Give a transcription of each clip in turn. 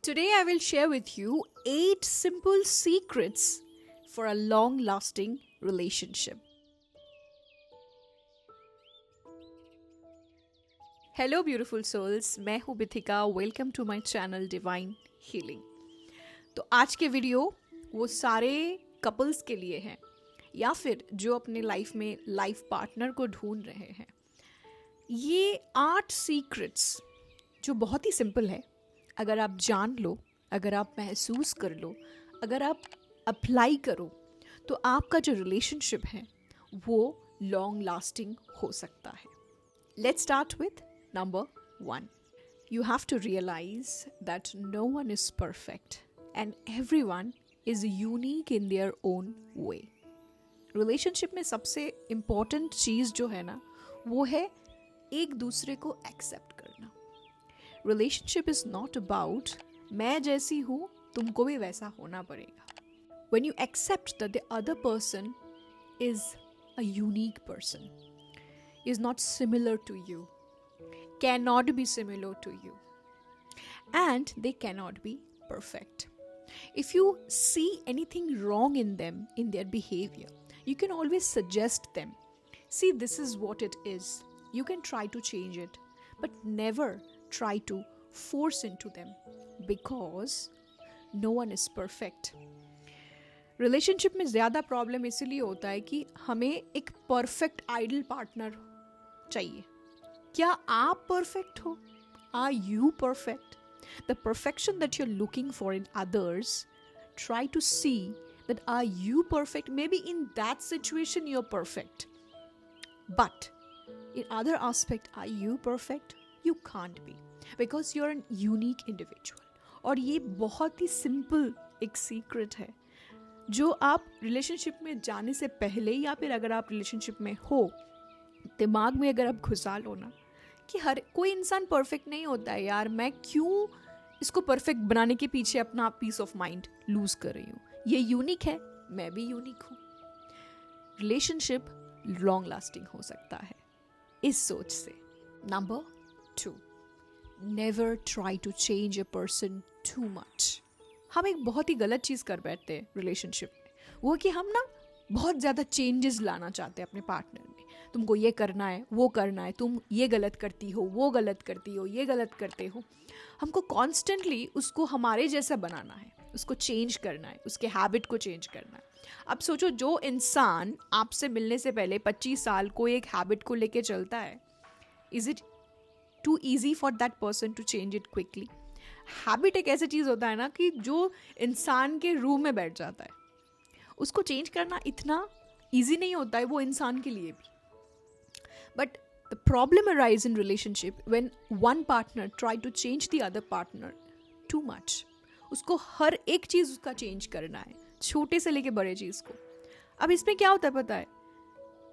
Today, I will share with you 8 simple secrets for a long lasting relationship. Hello beautiful souls, मैं हूँ Bithika. Welcome to my channel divine healing. तो आज के video वो सारे couples के लिए हैं या फिर जो अपने लाइफ में लाइफ पार्टनर को ढूंढ रहे हैं. ये 8 सीक्रेट्स जो बहुत ही सिंपल है, अगर आप जान लो, अगर आप महसूस कर लो, अगर आप अप्लाई करो, तो आपका जो रिलेशनशिप है वो लॉन्ग लास्टिंग हो सकता है. Let's start with number 1. You have to realize that no one is perfect and everyone is unique in their own way. Relationship में सबसे इम्पॉर्टेंट चीज़ जो है ना, वो है एक दूसरे को एक्सेप्ट करना. रिलेशनशिप इज नॉट अबाउट मैं जैसी हूँ तुमको भी वैसा होना पड़ेगा. When you accept that the other person is a unique person, is not similar to you, cannot be similar to you, and they cannot be perfect. If you see anything wrong in them, in their behavior, you can always suggest them. See, this is what it is. You can try to change it, but never try to force into them because no one is perfect. Relationship में ज़्यादा problem इसीलिए होता है कि हमें एक perfect idol partner चाहिए. क्या आप परफेक्ट हो? Are you perfect? The perfection that you are looking for in others, try to see that are you perfect. Maybe in that situation you are perfect, but in other aspect are you perfect? You can't be, because you are an unique individual. और ये बहुत ही simple एक secret है जो आप relationship में जाने से पहले या फिर अगर आप रिलेशनशिप में हो, दिमाग में अगर आप घुसा लो ना कि हर कोई इंसान परफेक्ट नहीं होता है यार, मैं क्यों इसको परफेक्ट बनाने के पीछे अपना पीस ऑफ माइंड लूज कर रही हूँ. ये यूनिक है, मैं भी यूनिक हूँ. रिलेशनशिप लॉन्ग लास्टिंग हो सकता है इस सोच से. Number 2, never try to change a person too much. हम एक बहुत ही गलत चीज़ कर बैठते हैं रिलेशनशिप में, वो कि हम ना बहुत ज़्यादा चेंजेस लाना चाहते हैं अपने पार्टनर में. तुमको ये करना है, वो करना है, तुम ये गलत करती हो, वो गलत करती हो, ये गलत करते हो. हमको कॉन्स्टेंटली उसको हमारे जैसा बनाना है, उसको चेंज करना है, उसके हैबिट को चेंज करना है. अब सोचो, जो इंसान आपसे मिलने से पहले 25 साल कोई एक हैबिट को लेके चलता है, is it too easy for that person to change it quickly? Habit एक ऐसी चीज़ होता है ना कि जो इंसान के रूम में बैठ जाता है, उसको चेंज करना इतना ईजी नहीं होता है वो इंसान के लिए भी. But the problem arise in relationship when one partner try to change the other partner too much. उसको हर एक चीज़ उसका चेंज करना है, छोटे से लेके बड़े चीज़ को. अब इसमें क्या होता है पता है,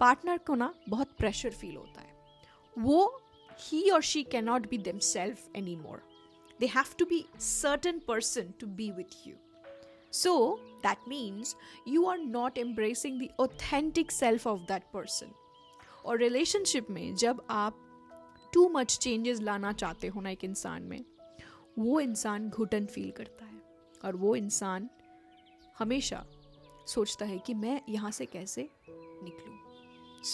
पार्टनर को ना बहुत प्रेशर फील होता है. वो he or she cannot be themselves anymore. They have to be certain person to be with you. So that means you are not embracing the authentic self of that person. और relationship में जब आप too much changes लाना चाहते हो ना एक इंसान में, वो इंसान घुटन फील करता है और वो इंसान हमेशा सोचता है कि मैं यहाँ से कैसे निकलूँ.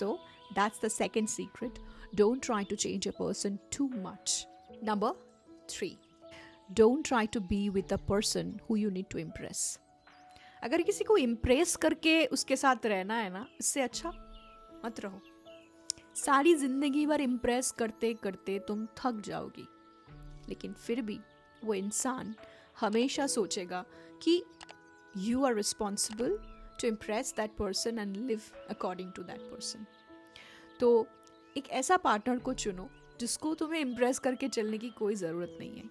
So that's the second secret. Don't try to change a person too much. Number 3, don't try to be with a person who you need to impress. अगर किसी को इम्प्रेस करके उसके साथ रहना है ना, इससे अच्छा मत रहो. सारी जिंदगी भर इम्प्रेस करते करते तुम थक जाओगी, लेकिन फिर भी वो इंसान हमेशा सोचेगा कि you are responsible to impress that person and live according to that person. तो एक ऐसा पार्टनर को चुनो जिसको तुम्हें इम्प्रेस करके चलने की कोई ज़रूरत नहीं है.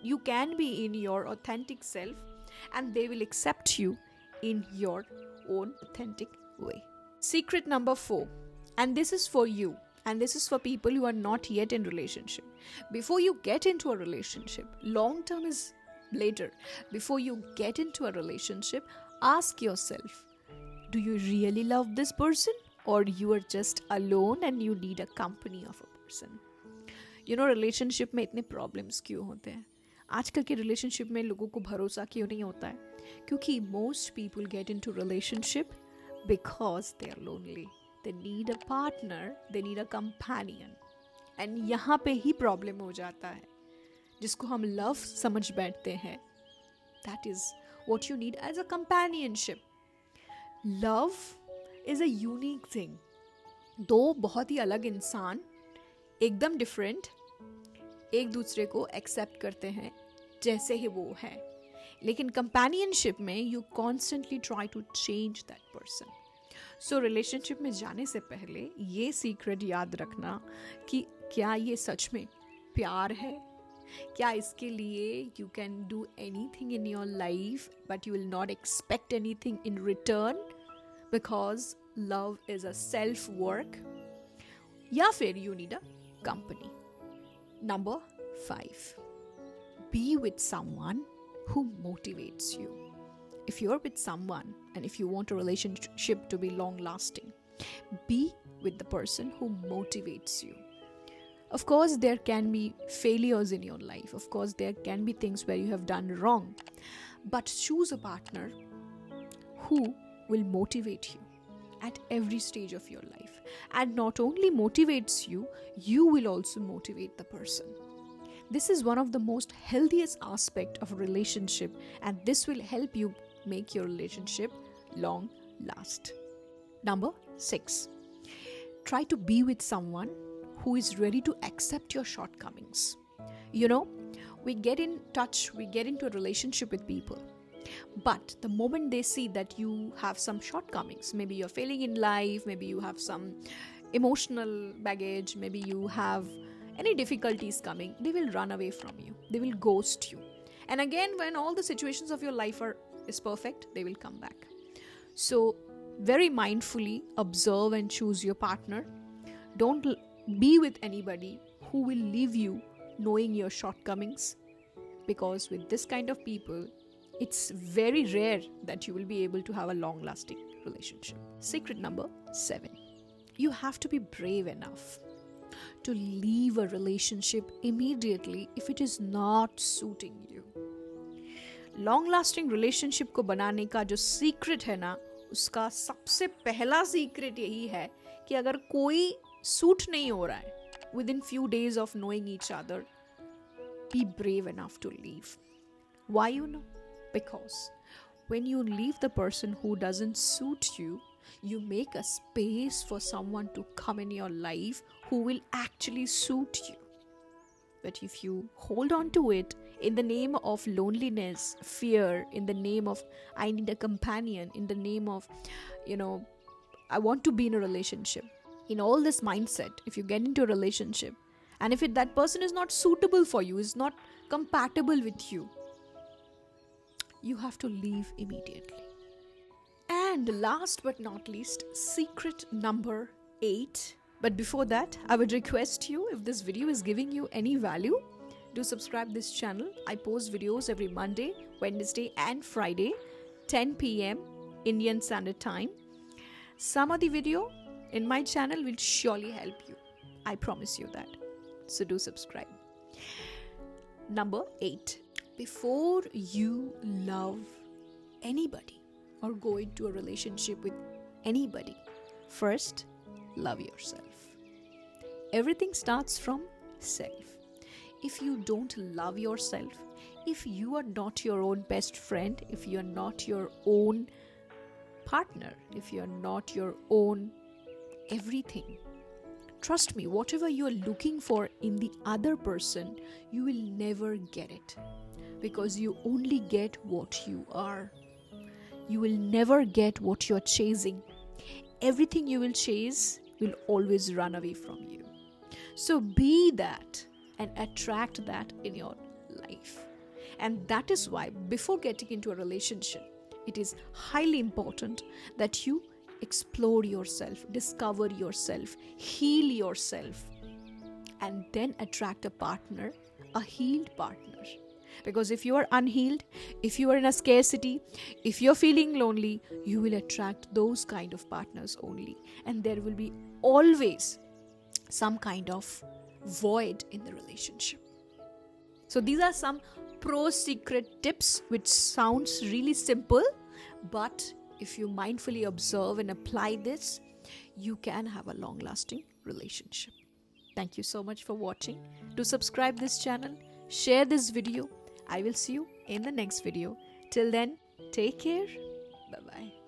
You can be in your authentic self and they will accept you in your own authentic way. Secret number 4, and this is for you, and this is for people who are not yet in relationship. Before you get into a relationship, long term is later. Before you get into a relationship, ask yourself, do you really love this person? Or you are just alone and you need a company of a person. You know, relationship में इतने problems क्यों होते हैं? आजकल के relationship में लोगों को भरोसा क्यों नहीं होता है? क्योंकि most people get into relationship because they are lonely. They need a partner, they need a companion. And यहाँ पे ही प्रॉब्लम हो जाता है, जिसको हम लव समझ बैठते हैं. That is what you need as a companionship. Love is a unique thing. दो बहुत ही अलग इंसान, एकदम डिफरेंट, एक दूसरे को एक्सेप्ट करते हैं जैसे ही वो है. लेकिन कंपेनियनशिप में you constantly try to change that person. So relationship में जाने से पहले ये सीक्रेट याद रखना कि क्या ये सच में प्यार है, क्या इसके लिए you can do anything in your life but you will not expect anything in return because love is a self work, या फिर you need a company. Number 5, B with someone who motivates you. If you're with someone and if you want a relationship to be long lasting, be with the person who motivates you. Of course, there can be failures in your life. Of course, there can be things where you have done wrong. But choose a partner who will motivate you at every stage of your life. And not only motivates you, you will also motivate the person. This is one of the most healthiest aspect of a relationship, and this will help you make your relationship long last. Number 6, try to be with someone who is ready to accept your shortcomings. You know, we get in touch, we get into a relationship with people, but the moment they see that you have some shortcomings, maybe you're failing in life, maybe you have some emotional baggage, maybe you have any difficulties coming, they will run away from you, they will ghost you. And again, when all the situations of your life is perfect, they will come back. So very mindfully observe and choose your partner. Don't be with anybody who will leave you knowing your shortcomings, because with this kind of people, it's very rare that you will be able to have a long lasting relationship. Secret number 7, you have to be brave enough to leave a relationship immediately if it is not suiting you. Long lasting relationship को बनाने का जो secret है ना, उसका सबसे पहला secret यही है कि अगर कोई सूट नहीं हो रहा है within few days of knowing each other, be brave enough to leave. Why you know? Because when you leave the person who doesn't suit you, you make a space for someone to come in your life who will actually suit you. But if you hold on to it in the name of loneliness, fear, in the name of I need a companion, in the name of, I want to be in a relationship, in all this mindset, if you get into a relationship and if that person is not suitable for you, is not compatible with you, you have to leave immediately. And last but not least, secret number 8. But before that, I would request you, if this video is giving you any value, do subscribe this channel. I post videos every Monday, Wednesday and Friday, 10 p.m. Indian Standard Time. Some of the video in my channel will surely help you. I promise you that. So do subscribe. Number 8. Before you love anybody or go into a relationship with anybody, first love yourself. Everything starts from self. If you don't love yourself, if you are not your own best friend, if you are not your own partner, if you are not your own everything, trust me, whatever you are looking for in the other person, you will never get it, because you only get what you are. You will never get what you're chasing. Everything you will chase will always run away from you. So be that and attract that in your life. And that is why before getting into a relationship, it is highly important that you explore yourself, discover yourself, heal yourself, and then attract a partner, a healed partner. Because if you are unhealed, if you are in a scarcity, if you're feeling lonely, you will attract those kind of partners only. And there will be always some kind of void in the relationship. So these are some pro secret tips which sounds really simple, but if you mindfully observe and apply this, you can have a long lasting relationship. Thank you so much for watching. Do subscribe this channel, share this video. I will see you in the next video. Till then, take care. Bye bye.